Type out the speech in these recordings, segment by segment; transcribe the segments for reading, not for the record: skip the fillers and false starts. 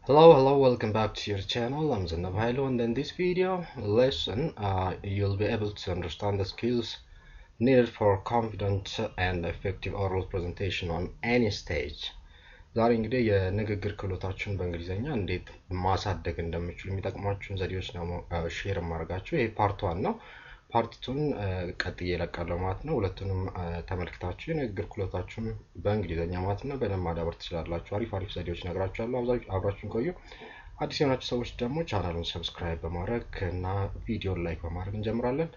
Hello, welcome back to your channel. I'm Zenebe Hailu, and in this video lesson, you'll be able to understand the skills needed for confident and effective oral presentation on any stage. ዛሬ እንግዲህ የንግግር ክህሎታችሁን በእንግሊዝኛ እንዴት ማሳደግ እንደምትችሉ የሚጠቅማችሁን ዘዴዎች ነው ሼር ማድረጋችሁ። ይሄ ፓርት 1 ነው። ፓርት 2 ቀጥዬ እለቃለሁ ማለት ነው። ሁለቱንም ተመልክታችሁ የንግግር ክህሎታችሁን በእንግሊዝኛ ማለት ነው በደንብ ማዳበር ትችላላችሁ። አሪፍ ዘዴዎች ነግራችኋለሁ። አብራችሁን ቆዩ። አዲስ የሆናችሁ ሰዎች ደግሞ ቻናሉን ሰብስክራይብ በማድረግ እና ቪዲዮን ላይክ በማድረግ እንጀምራለን።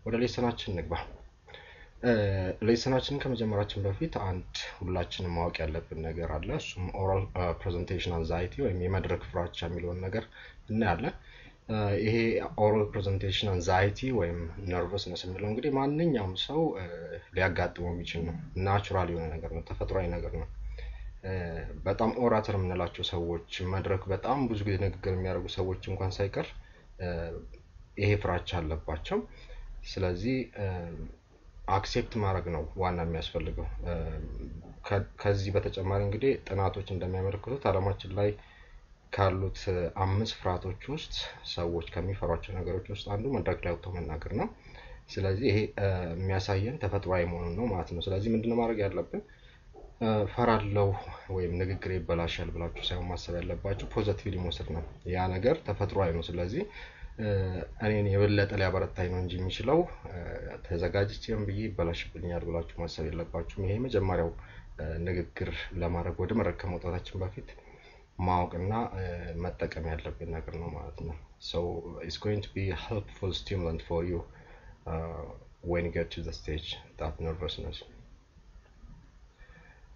ወደ ሌሰናችን እንግባ። ሌሰናችንን ከመጀመራችን በፊት አንድ ሁላችንም ማወቅ ያለብን ነገር አለ። እሱም ኦራል ፕሬዘንቴሽን አንዛይቲ ወይም የመድረክ ፍራቻ የሚለውን ነገር እናያለን። ይሄ ኦራል ፕሬዘንቴሽን አንዛይቲ ወይም ነርቨስነስ የሚለው እንግዲህ ማንኛውም ሰው ሊያጋጥመው የሚችል ነው። ናቹራል የሆነ ነገር ነው፣ ተፈጥሯዊ ነገር ነው። በጣም ኦራተር የምንላቸው ሰዎች መድረክ በጣም ብዙ ጊዜ ንግግር የሚያደርጉ ሰዎች እንኳን ሳይቀር ይሄ ፍራቻ አለባቸው። ስለዚህ አክሴፕት ማድረግ ነው ዋና የሚያስፈልገው። ከዚህ በተጨማሪ እንግዲህ ጥናቶች እንደሚያመለክቱት ዓለማችን ላይ ካሉት 5 ፍርሃቶች ውስጥ ሰዎች ከሚፈሯቸው ነገሮች ውስጥ አንዱ መድረክ ላይ ወጥቶ መናገር ነው። ስለዚህ ይሄ የሚያሳየን ተፈጥሯዊ መሆኑን ነው ማለት ነው። ስለዚህ ምንድነው ማድረግ ያለብን? ፈራለው ወይም ንግግር ይበላሻል ብላችሁ ሳይሆን ማሰብ ያለባችሁ ፖዚቲቭሊ መውሰድ ነው። ያ ነገር ተፈጥሯዊ ነው። ስለዚህ እኔን የበለጠ ሊያበረታኝ ነው እንጂ የሚችለው ተዘጋጅቼም ብዬ ይበላሽብኛል ብላችሁ ማሰብ የለባችሁም። ይሄ መጀመሪያው ንግግር ለማድረግ ወደ መድረክ ከመውጣታችን በፊት ማወቅና መጠቀም ያለብን ነገር ነው ማለት ነው። So it's going to be a helpful stimulant for you when you get to the stage, that nervousness.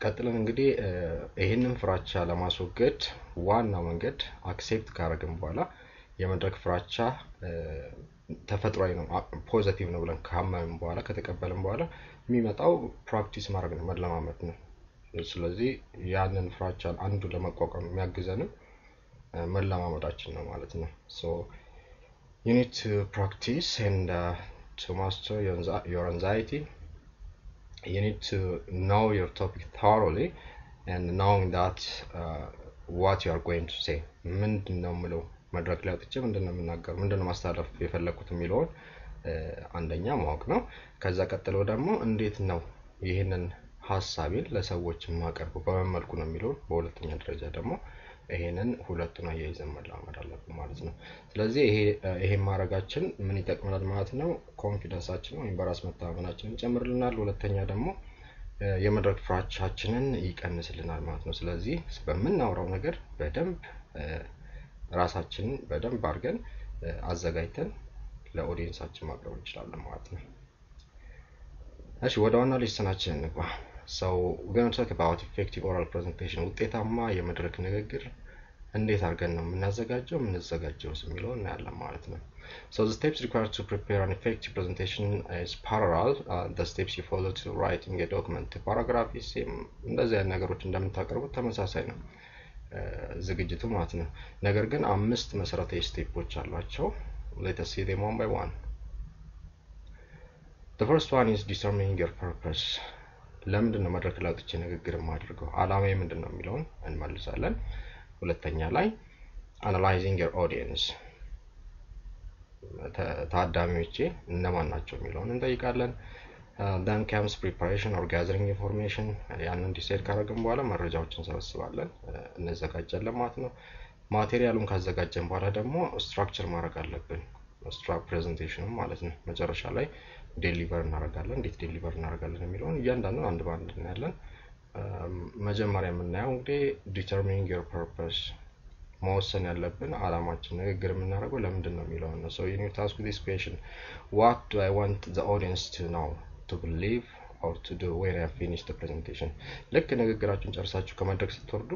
ቀጥለን እንግዲህ ይሄንን ፍራቻ ለማስወገድ ዋናው መንገድ አክሴፕት ካደረግን በኋላ የመድረክ ፍራቻ ተፈጥሯዊ ነው፣ ፖዚቲቭ ነው ብለን ካመንን በኋላ ከተቀበልን በኋላ የሚመጣው ፕራክቲስ ማድረግ ነው፣ መለማመድ ነው። ስለዚህ ያንን ፍራቻ አንዱ ለመቋቋም የሚያግዘን መለማመዳችን ነው ማለት ነው። So you need to practice and to master your anxiety. You need to know your topic thoroughly and knowing that what you are going to say. ምንድነው ምለው መድረክ ላይ ወጥቼ ምንድነው የምናገረው፣ ምንድነው ማስተላለፍ የፈለኩት የሚለውን አንደኛ ማወቅ ነው። ከዛ ቀጥሎ ደግሞ እንዴት ነው ይሄንን ሐሳቤን ለሰዎች ማቀርበው በምን መልኩ ነው የሚለው በሁለተኛ ደረጃ ደግሞ ይሄንን ሁለቱን አያይዘን መለማመድ አለብን ማለት ነው። ስለዚህ ይሄ ማድረጋችን ምን ይጠቅመናል ማለት ነው? ኮንፊደንሳችን ወይም በራስ መተማመናችንን ይጨምርልናል። ሁለተኛ ደግሞ የመድረክ ፍራቻችንን ይቀንስልናል ማለት ነው። ስለዚህ በመናወራው ነገር በደንብ ራሳችንን በደንብ አድርገን አዘጋጅተን ለኦዲየንሳችን ማቅረብ እንችላለን ማለት ነው። እሺ ወደ ዋና ሌሰናችን እንግባ። So we're going to talk about effective oral presentation. ውጤታማ የመድረክ ንግግር እንዴት አድርገን ነው የምናዘጋጀው የሚለውን እናያለን ማለት ነው። So the steps required to prepare an effective presentation is parallel the steps you follow to writing a document. paragraph is እንደዚህ አይነት ነገሮች እንደምታቀርቡት ተመሳሳይ ነው ዝግጅቱ ማለት ነው። ነገር ግን 5 መሰረታዊ ስቴፖች አሏቸው። Let us see them one by one. The first one is determining your purpose. ለምንድን ነው መድረክ ላይ ወጥቼ ንግግር ማድረገው? ዓላማዬ ምንድነው የሚለውን እንመልሳለን። ሁለተኛ ላይ analyzing your audience. ታዳሚዎቼ እነማን ናቸው የሚለውን እንጠይቃለን። then comes preparation or gathering information. ያንን ዲሳይድ ካደረግን በኋላ መረጃዎችን ሰበስባለን፣ እንዘጋጃለን ማለት ነው። ማቴሪያሉን ካዘጋጀን በኋላ ደግሞ ስትራክቸር ማድረግ አለብን፣ ፕሬዘንቴሽኑ ማለት ነው። መጨረሻ ላይ ዴሊቨር እናደርጋለን። እንዴት ዴሊቨር እናደርጋለን የሚለውን እያንዳንዱን አንድ ባንድ እናያለን። መጀመሪያ የምናየው እንግዲህ determining your purpose፣ መወሰን ያለብን ዓላማችን ንግግር የምናደርገው ለምንድን ነው የሚለውን ነው። So you need to ask this question: what do I want the audience to know, to believe or to do when I finish the presentation? ልክ ንግግራችሁን ጨርሳችሁ ከመድረክ ስትወርዱ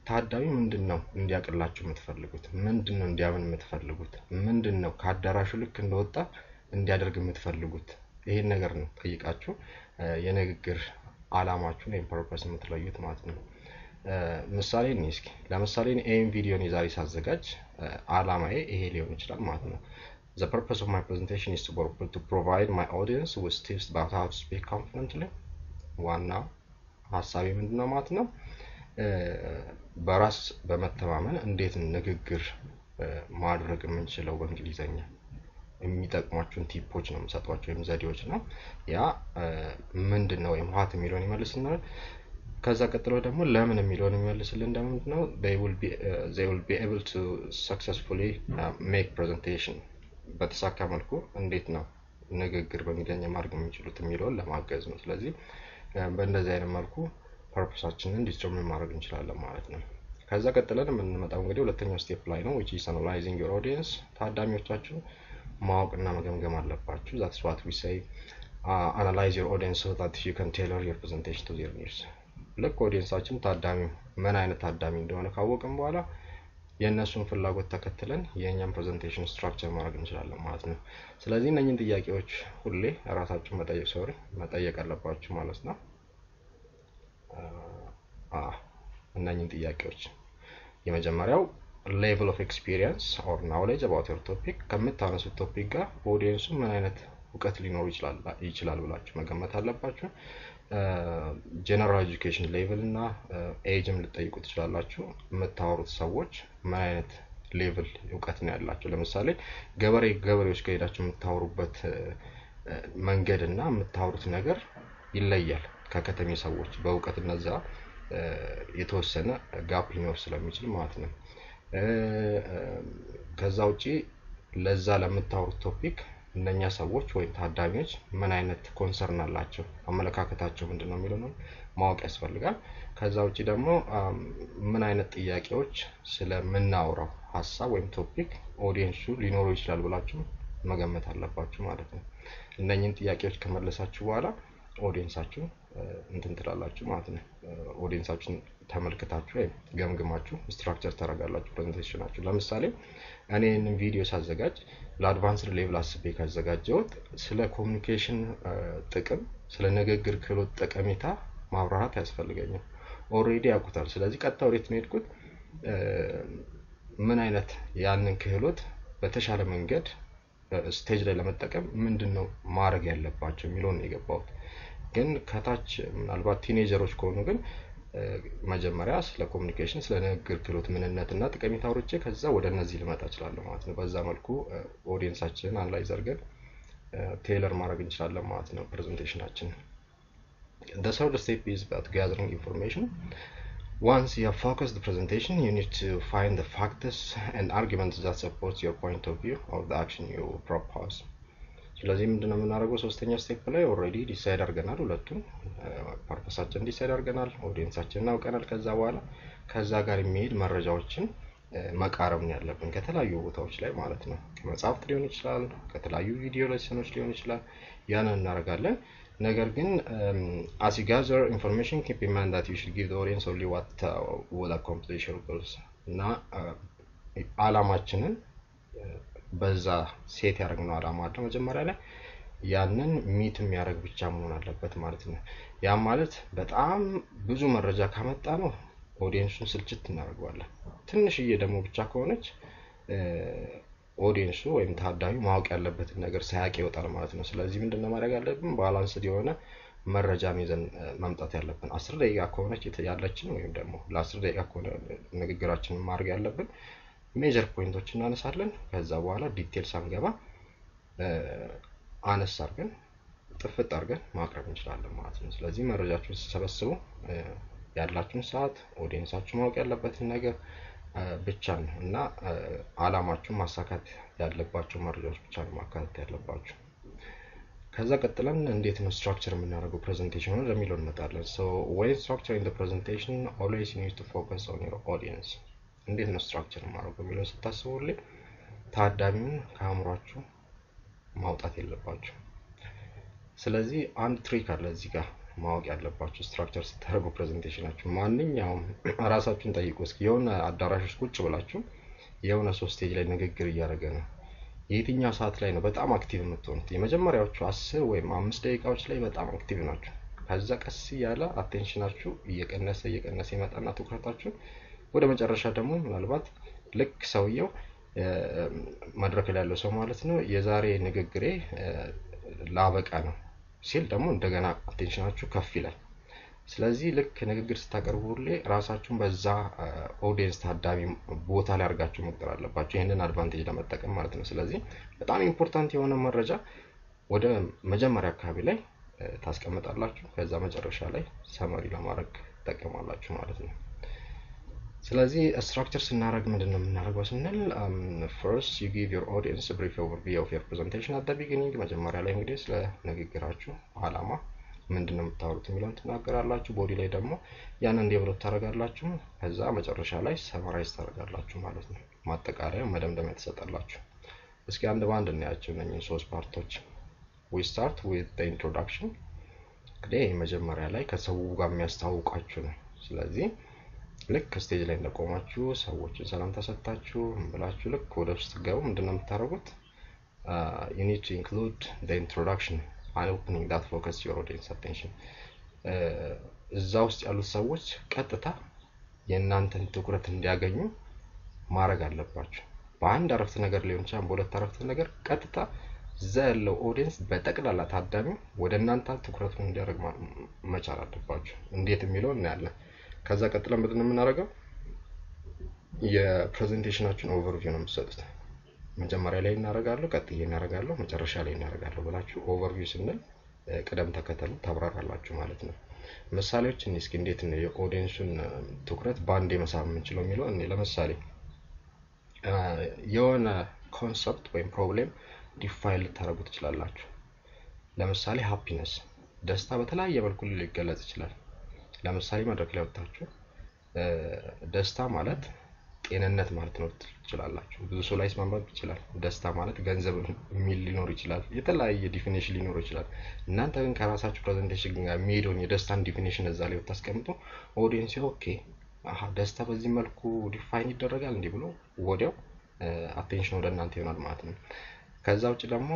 ታዳሚ ምንድነው እንዲያቀላችሁ የምትፈልጉት? ምንድነው እንዲያምን የምትፈልጉት? ምንድነው ከአዳራሹ ልክ እንደወጣ እንዲያደርግ የምትፈልጉት? ይሄን ነገር ነው ጠይቃችሁ የንግግር ዓላማችሁን ወይም ፐርፐስ የምትለዩት ማለት ነው። ምሳሌ እስኪ ለምሳሌ ይሄን ቪዲዮን ይዛሪ ሳዘጋጅ ዓላማዬ ይሄ ሊሆን ይችላል ማለት ነው። The purpose of my presentation is to provide my audience with tips about how to speak confidently. ዋና ሐሳቤ ምንድነው ማለት ነው? በራስ በመተማመን እንዴት ንግግር ማድረግ የምንችለው በእንግሊዝኛ የሚጠቅሟችሁን ቲፖች ነው የምሰጧችሁ ወይም ዘዴዎች ነው ያ ምንድነው ወይም what የሚለውን ይመልስልናል ከዛ ቀጥሎ ደግሞ ለምን የሚለውን ይመልስልን ደግሞ ነው they will be able to successfully make presentation በተሳካ መልኩ እንዴት ነው ንግግር በእንግሊዝኛ ማድረግ የሚችሉት የሚለውን ለማገዝ ነው ስለዚህ በእንደዚህ አይነት መልኩ ፐርፐሳችንን ዲተርሚን ማድረግ እንችላለን ማለት ነው ከዛ ቀጥለን የምንመጣው እንግዲህ ሁለተኛው ስቴፕ ላይ ነው which is analyzing your audience ታዳሚዎቻችሁ ማወቅና መገምገም አለባችሁ that's what we say analyze your audience so that you can tailor your presentation to their needs ለክ ኦዲየንሳችን ታዳሚው ምን አይነት ታዳሚ እንደሆነ ካወቅን በኋላ የእነሱን ፍላጎት ተከትለን የኛን ፕሬዘንቴሽን ስትራክቸር ማድረግ እንችላለን ማለት ነው ስለዚህ እነኚህን ጥያቄዎች ሁሌ ራሳችሁ መጠየቅ አለባችሁ ማለት ነው እነኚህን ጥያቄዎች የመጀመሪያው level of experience or knowledge about your topic ከምታነሱት ቶፒክ ጋር ኦዲየንሱ ምን አይነት ዕውቀት ሊኖር ይችላል ብላችሁ መገመት አለባችሁ general education level እና ኤጅም ልትጠይቁ ትችላላችሁ የምታወሩት ሰዎች ምን አይነት ሌቭል ዕውቀት ነው ያላችሁ ለምሳሌ ገበሬዎች ከሄዳችሁ የምታወሩበት መንገድና የምታወሩት ነገር ይለያል ከከተሜ ሰዎች በዕውቀት እነዛ የተወሰነ ጋፕ ሊኖር ስለሚችል ማለት ነው ከዛ ውጪ ለዛ ለምታወሩት ቶፒክ እነኛ ሰዎች ወይ ታዳሚዎች ምን አይነት ኮንሰርን አላቸው አመለካከታቸው ምንድነው የሚለው ነው ማወቅ ያስፈልጋል ከዛ ውጪ ደግሞ ምን አይነት ጥያቄዎች ስለምናወራው ሐሳብ ወይም ቶፒክ ኦዲየንሱ ሊኖሩ ይችላል ብላችሁ መገመት አለባችሁ ማለት ነው እነኚህን ጥያቄዎች ከመለሳችሁ በኋላ ኦዲየንሳችሁ እንትን ትላላችሁ ማለት ነው ኦዲየንሳችሁን ተመልክታችሁ ወይ ገምግማችሁ ስትራክቸር ታረጋላችሁ ፕሬዘንቴሽናችሁ ለምሳሌ እኔን ቪዲዮ ሳዘጋጅ ለአድቫንስድ ሌቭል አስቤ ካዘጋጀሁት ስለ ኮሙኒኬሽን ጥቅም ስለ ንግግር ክህሎት ጠቀሜታ ማብራራት ያስፈልገኛል ኦሬዲ ያውቁታል ስለዚህ ቀጥታ ወዴት ነው የሄድኩት ምን አይነት ያንን ክህሎት በተሻለ መንገድ ስቴጅ ላይ ለመጠቀም ምንድነው ማድረግ ያለባቸው የሚለው ነው የገባው ግን ከታች ምናልባት ቲኔጀሮች ከሆኑ ግን መጀመሪያ ስለ ኮሙኒኬሽን ስለ ንግግር ክህሎት ምንነትና ጠቀሜታ አውርቼ ከዛ ወደ እነዚህ ልመጣ እችላለሁ ማለት ነው በዛ መልኩ ኦዲየንሳችንን አናላይዝ አድርገን ቴይለር ማድረግ እንችላለን ማለት ነው ፕሬዘንቴሽናችን the third step is about gathering information once you have focused the presentation you need to find the facts and arguments that support your point of view of the action you propose ስለዚህ ምንድነው የምናደርገው ሶስተኛው ስቴፕ ላይ ኦሬዲ ዲሳይድ አድርገናል ሁለቱም ፐርፐሳችን ዲሳይድ አድርገናል ኦዲየንሳችንን አውቀናል ከዛ ጋር የሚሄድ መረጃዎችን መቃረም ነው ያለብን ከተለያዩ ቦታዎች ላይ ማለት ነው ከመጽሐፍት ሊሆን ይችላል ከተለያዩ ቪዲዮ ሌሰኖች ሊሆን ይችላል ያንን እናደርጋለን ነገር ግን as you gather information keep in mind that you should give the audience only what will accomplish your goals እና አላማችንን በዛ ሴት ያደርግነው አላማ አለ መጀመሪያ ላይ ያንን ሚት የሚያደርግ ብቻ መሆን አለበት ማለት ነው ያ ማለት በጣም ብዙ መረጃ ካመጣ ነው ኦዲየንሱን ስልችት እናደርጋለን ትንሽዬ ደግሞ ብቻ ከሆነች ኦዲየንሱ ወይም ታዳሚው ማወቅ ያለበትን ነገር ሳያውቅ ይወጣል ማለት ነው ስለዚህ ምንድነው ማድረግ ያለብን ባላንስድ የሆነ መረጃ ይዘን መምጣት ያለብን 10 ደቂቃ ከሆነች ያለችን ወይም ደግሞ ለ10 ደቂቃ ከሆነ ንግግራችንን ማድረግ ያለብን ሜጀር ፖይንቶችን እናነሳለን ከዛ በኋላ ዲቴል ሳንገባ አነስ አድርገን ጥፍጥ አድርገን ማቅረብ እንችላለን ማለት ነው ስለዚህ መረጃችሁን ተሰበስቡ ያላችሁን ሰዓት ኦዲየንሳችሁ ማወቅ ያለበትን ነገር ብቻ ነው እና አላማችሁን ማሳካት ያለባችሁ መረጃዎች ብቻ ነው ማካተት ያለባችሁ ከዛ ቀጥለን እንዴት ነው ስትራክቸር የምናደርገው ፕሬዘንቴሽኑን ለሚለው እንመጣለን so when structuring the presentation always you need to focus on your audience እንዴት ነው ስትራክቸር ማድረግ የሚለው ስታስቡልኝ ታዳሚውን ከአእምሯችሁ ማውጣት የለባችሁ ስለዚህ አንድ ትሪክ አለ እዚህ ጋር ማወቅ ያለባችሁ ስትራክቸር ስታደርጉ ፕሬዘንቴሽናችሁ ማንኛውም ራሳችሁን ጠይቁ እስኪ የሆነ አዳራሽ ውስጥ ቁጭ ብላችሁ የሆነ ሶስት ስቴጅ ላይ ንግግር እያደረገ ነው የትኛው ሰዓት ላይ ነው በጣም አክቲቭ የምትሆኑት የመጀመሪያዎቹ 10 ወይም 5 ደቂቃዎች ላይ በጣም አክቲቭ ናችሁ ከዛ ቀስ ያለ አቴንሽናችሁ እየቀነሰ ይመጣና ትኩረታችሁ ወደ መጨረሻ ደግሞ ምናልባት ልክ ሰውየው መድረክ ላይ ያለው ሰው ማለት ነው የዛሬ ንግግሬ ላበቃ ነው ሲል ደግሞ እንደገና አቴንሽናችሁ ከፍ ይላል ስለዚህ ልክ ንግግር ስታቀርቡ ሁሌ ራሳችሁን በዛ ኦዲየንስ ታዳሚ ቦታ ላይ አድርጋችሁ መቅጠር አለባችሁ ይሄንን አድቫንቴጅ ለመጠቀም ማለት ነው ስለዚህ በጣም ኢምፖርታንት የሆነ መረጃ ወደ መጀመሪያ አካባቢ ላይ ታስቀምጣላችሁ ከዛ መጨረሻ ላይ ሰመሪ ለማድረግ ተጠቀማላችሁ ማለት ነው ስለዚህ ስትራክቸር ስናደርግ ምንድነው የምናደርገው ስንል first you give your audience a brief overview of your presentation at the beginning መጀመሪያ ላይ እንግዲህ ስለ ንግግራችሁ ዓላማ ምንድነው የምታወሩት የሚለውን ተናገራላችሁ ቦዲ ላይ ደግሞ ያንን ዴቨሎፕ ታደርጋላችሁ ከዛ መጨረሻ ላይ ሰመራይዝ ታደርጋላችሁ ማለት ነው ማጠቃለያ መደምደሚያ ተሰጣላችሁ እስኪ አንድ ባንድ እናያቸው እነኚህ ሶስት ፓርቶች we start with the introduction እንግዲህ መጀመሪያ ላይ ከሰው ጋር የሚያስተዋውቃችሁ ነው ስለዚህ ልክ ስቴጅ ላይ እንደቆማችሁ ሰዎችን ሰላም ተሰጣችሁ ብላችሁ ልክ ወደ ውስጥ ገቡ ምንድነው የምታደርጉት you need to include the introduction and opening that focus your audience attention እዛ ውስጥ ያሉት ሰዎች ቀጥታ የእናንተን ትኩረት እንዲያገኙ ማድረግ አለባችሁ በአንድ አረፍተ ነገር ሊሆን ይችላል በሁለት አረፍተ ነገር ቀጥታ እዛ ያለው ኦዲየንስ በጠቅላላ ታዳሚ ወደ እናንተ ትኩረቱን እንዲያደርግ መቻል አለባችሁ እንዴት የሚለው እናያለን ከዛ ቀጥለን ምንድነው የምናደርገው የፕሬዘንቴሽናችን ኦቨርቪው ነው የምትሰጡት መጀመሪያ ላይ እናደርጋለሁ ቀጥዬ እናደርጋለሁ መጨረሻ ላይ እናደርጋለሁ ብላችሁ ኦቨርቪው ስንል ቅደም ተከተሉ ታብራራላችሁ ማለት ነው ምሳሌዎች እስኪ እንዴት ነው የኦዲየንሱን ትኩረት ባንዴ መሳብ የምንችለው የሚለው እኔ ለምሳሌ የሆነ ኮንሰፕት ወይም ፕሮብሌም ዲፋይን ልታደርጉ ትችላላችሁ ለምሳሌ ሃፒነስ ደስታ በተለያየ መልኩ ሊገለጽ ይችላል ለምሳሌ መድረክ ላይ ወጣችሁ ደስታ ማለት ጤንነት ማለት ነው ትችላላችሁ ብዙ ሰው ላይ ስማማት ይችላል ደስታ ማለት ገንዘብ የሚል ሊኖር ይችላል የተለያየ ዲፊኒሽን ሊኖር ይችላል እናንተ ግን ከራሳችሁ ፕሬዘንቴሽን ጋር የሚሄደውን የደስታን ዲፊኒሽን እዛ ላይ ወጣስቀምጡ ኦዲየንስ ኦኬ ደስታ በዚህ መልኩ ዲፋይን ይደረጋል እንዴ ብሎ ወዲያው አቴንሽን ወደ እናንተ ይሆናል ማለት ነው ከዛ ውጪ ደግሞ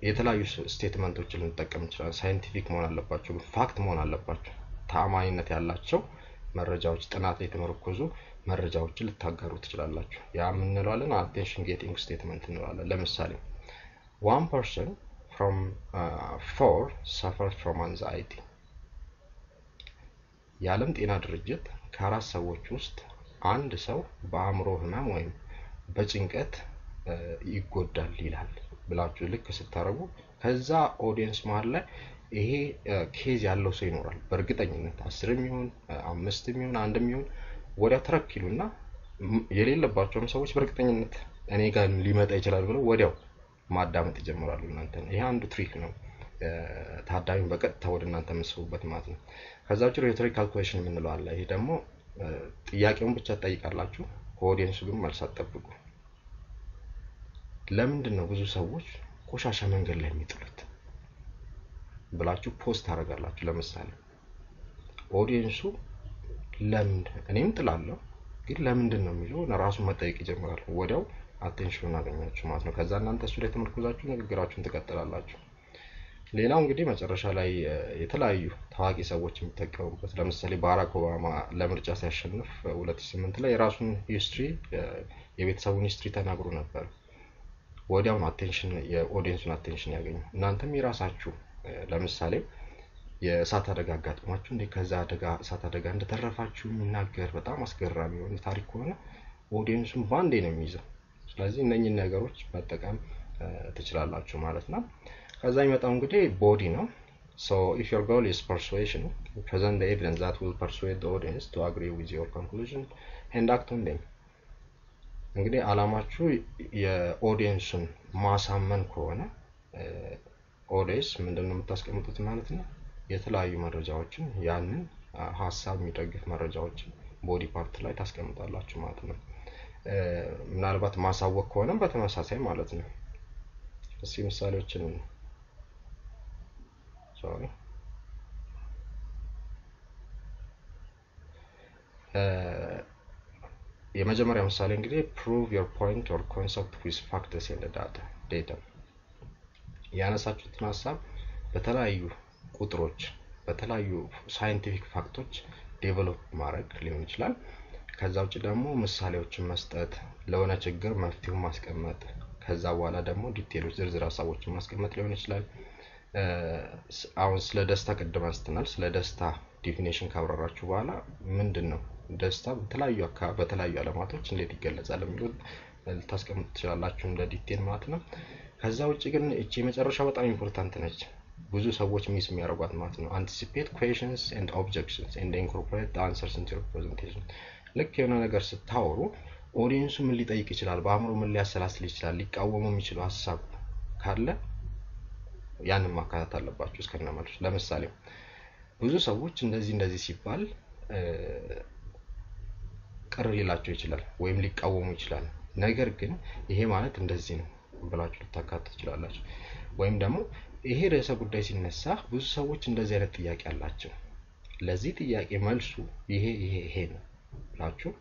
የተለያዩ ስቴትመንቶችን ልንጠቀም እንችላለን ሳይንቲፊክ መሆን አለባቸው ፋክት መሆን አለባቸው ታማኝነት ያላቸው መረጃዎች ጥናት ላይ የተመረኮዙ መረጃዎችን ልታጋሩ ትችላላችሁ ያ ምን እንለዋለን attention getting statement እንለዋለን ለምሳሌ one person from 4 suffers from anxiety የዓለም ጤና ድርጅት ከአራት ሰዎች ውስጥ አንድ ሰው በአእምሮ ህመም ወይም በጭንቀት ይጎዳል ይላል ብላችሁ ልክ ስታረጉ ከዛ ኦዲየንስ መሃል ላይ ይሄ ኬዝ ያለው ሰው ይኖራል በእርግጠኝነት 10 ሚሊዮን 5 ሚሊዮን 1 ሚሊዮን ወዲያ ተረክሉና የሌለባቸውም ሰዎች በእርግጠኝነት እኔ ጋር ሊመጣ ይችላል ብለው ወዲያው ማዳመጥ ይጀምራሉ እናንተ ይሄ አንዱ ትሪክ ነው ታዳሚውን በቀጥታ ወደ እናንተ መስውበት ማለት ነው ከዛው ሪቶሪክ ካልኩሌሽን የምንለው አለ ይሄ ደግሞ ጥያቄውን ብቻ ተጠይቃላችሁ ኦዲየንሱ ግን መልስ አትጠብቁ ለምንድን ነው ብዙ ሰዎች ቆሻሻ መንገድ ላይ የሚጥሉት ብላችሁ ፖስት ታረጋላችሁ ለምሳሌ ኦዲየንሱ ለምን እኔም ጥላለሁ ግን ለምንድን ነው የሚለው ራሱን መጠየቅ ይጀምራል ወዲያው አቴንሽኑን አገኛችሁ ማለት ነው ከዛ እናንተ እሱ ላይ ተመርኩዛችሁ ንግግራችሁን ትቀጥላላችሁ ሌላው እንግዲህ መጨረሻ ላይ የተለያዩ ታዋቂ ሰዎች የሚጠቀሙበት ለምሳሌ ባራክ ኦባማ ለምርጫ ሲያሸንፍ 2008 ላይ የራሱን ሂስትሪ የቤተሰቡን ሂስትሪ ተናግሮ ነበር ወዲያው አቴንሽን የኦዲየንሱን አቴንሽን ያገኙ እናንተም ይራሳችሁ ለምሳሌ የእሳት አደጋ አጋጥሟችሁ እንደ ከዛ አደጋ እሳት አደጋ እንደተረፋችሁ የሚናገር በጣም አስገራሚ የሆነ ታሪክ ሆነ ኦዲየንሱን ባንዴ ነው የሚይዘው ስለዚህ እነኚህን ነገሮች መጠቀም ትችላላችሁ ማለት ነው ከዛ ይመጣው እንግዲህ ቦዲ ነው so if your goal is persuasion present the evidence that will persuade the audience to agree with your conclusion and act on them እንግዲህ አላማችሁ የኦዲየንሱን ማሳመን ከሆነ ኦዲየንስ ምንድነው የምታስቀምጡት ማለት ነው የተለያዩ መረጃዎችን ያንን ሐሳብ የሚደግፍ መረጃዎችን ቦዲ ፓርት ላይ ታስቀምጣላችሁ ማለት ነው ምናልባት ማሳወቅ ከሆነ በተመሳሳይ ማለት ነው እስኪ ምሳሌዎችን የመጀመሪያው ምሳሌ እንግዲህ prove your point or concept with facts and data ያነሳችሁትን ሐሳብ በተለያዩ ቁጥሮች በተለያዩ ሳይንቲፊክ ፋክቶች ዴቨሎፕ ማድረግ ሊሆን ይችላል ከዛ ውጪ ደግሞ ምሳሌዎችን መስጠት ለሆነ ችግር መፍትሄውን ማስቀመጥ ከዛ በኋላ ደግሞ ዲቴይሎች ዝርዝር ሐሳቦችን ማስቀመጥ ሊሆን ይችላል አሁን ስለ ደስታ ቀደም አስተናል ስለ ደስታ ዲፊኒሽን ካብራራችሁ በኋላ ምንድነው ደስታ በተለያዩ ዓለማቶች እንዴት ይገለጻል የሚሉት ልታስቀምጡ ትችላላችሁ እንደ ዲቴል ማለት ነው። ከዛ ውጪ ግን እቺ መጨረሻ በጣም ኢምፖርታንት ነች። ብዙ ሰዎች ሚስ የሚያደርጓት ማለት ነው። anticipate questions and objections and incorporate the answers into your presentation። ልክ የሆነ ነገር ስታወሩ ኦዲየንሱ ምን ሊጠይቅ ይችላል፣ በአእምሮ ምን ሊያሰላስል ይችላል፣ ሊቃወመው የሚችለው ሐሳብ ካለ ያንን ማካተት አለባችሁ እስከነማለች። ለምሳሌ ብዙ ሰዎች እንደዚህ ሲባል ቅር ሊላቸው ይችላል ወይም ሊቃወሙ ይችላል። ነገር ግን ይሄ ማለት እንደዚህ ነው ብላችሁ ልታካትቱ ትችላላችሁ። ወይም ደግሞ ይሄ ርዕሰ ጉዳይ ሲነሳ ብዙ ሰዎች እንደዚህ አይነት ጥያቄ አላቸው፣ ለዚህ ጥያቄ መልሱ ይሄ ነው ብላችሁ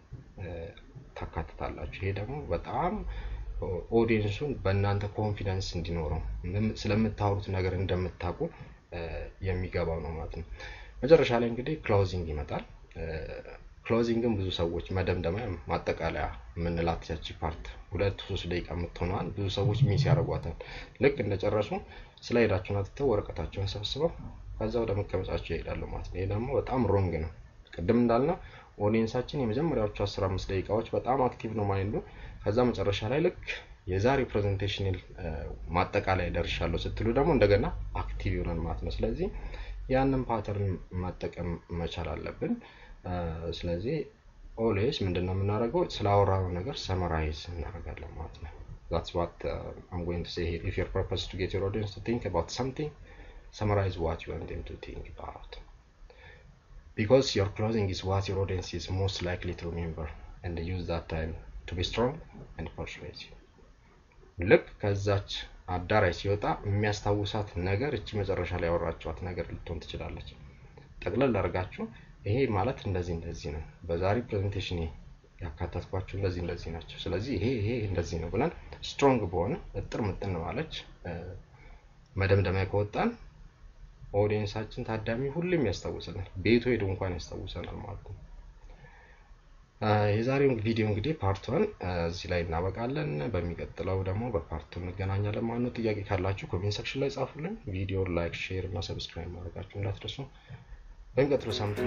ታካትታላችሁ። ይሄ ደግሞ በጣም ኦዲየንሱን በእናንተ ኮንፊደንስ እንዲኖረው ስለምታወሩት ነገር እንደምታውቁ የሚገባው ነው ማለት ነው። መጨረሻ ላይ እንግዲህ ክሎዚንግ ይመጣል። ክሎዚንግን ብዙ ሰዎች መደምደሚያ ማጠቃለያ ምንላት ያቺ ፓርት 2-3 ደቂቃ የምትሆነዋል ብዙ ሰዎች ሚስ ያደርጓታል። ልክ እንደጨረሱ ስላይዳቸውን አጥተው ወረቀታቸውን ሰብስበው ከዛ ወደ መቀመጫቸው ይሄዳሉ ማለት ነው። ይሄ ደግሞ በጣም ሮንግ ነው። ቅድም እንዳልነው ኦዲየንሳችን የመጀመሪያዎቹ 15 ደቂቃዎች በጣም አክቲቭ ነው ማይንዱ። ከዛ መጨረሻ ላይ ልክ የዛሬ ፕሬዘንቴሽን ማጠቃለያ ደርሻለሁ ስትሉ ደግሞ እንደገና አክቲቭ ይሆናል ማለት ነው። ስለዚህ ያንን ፓተርን መጠቀም መቻል አለብን። ስለዚህ always ምንድነው የምናደርገው ስላወራው ነገር ሰመራይዝ እናደርጋለን ማለት ነው። That's what I'm going to say here. If your purpose is to get your audience to think about something, summarize what you want them to think about. Because your closing is what your audience is most likely to remember, and use that time to be strong and persuasive. ልክ ከዛች አዳራሽ ሲወጣ የሚያስታውሳት ነገር እቺ መጨረሻ ላይ ያወራችኋት ነገር ልትሆን ትችላለች። ጠቅለል አድርጋችሁ ይሄ ማለት እንደዚህ ነው፣ በዛሬ ፕሬዘንቴሽን ያካተትኳችሁ እንደዚህ ናቸው፣ ስለዚህ ይሄ እንደዚህ ነው ብለን ስትሮንግ በሆነ እጥር ምጥን ማለች መደምደሚያ ከወጣን ኦዲየንሳችን ታዳሚ ሁሉም ያስታውሰናል፣ ቤቱ ሄዶ እንኳን ያስታውሰናል ማለት ነው። የዛሬው ቪዲዮ እንግዲህ ፓርት 1 እዚህ ላይ እናበቃለን። በሚቀጥለው ደግሞ በፓርት 2 እንገናኛለን ማለት ነው። ጥያቄ ካላችሁ ኮሜንት ሴክሽን ላይ ጻፉልን። ቪዲዮ ላይክ፣ ሼር እና ሰብስክራይብ ማድረጋችሁ እንዳትረሱ። በሚቀጥለው ሳምንት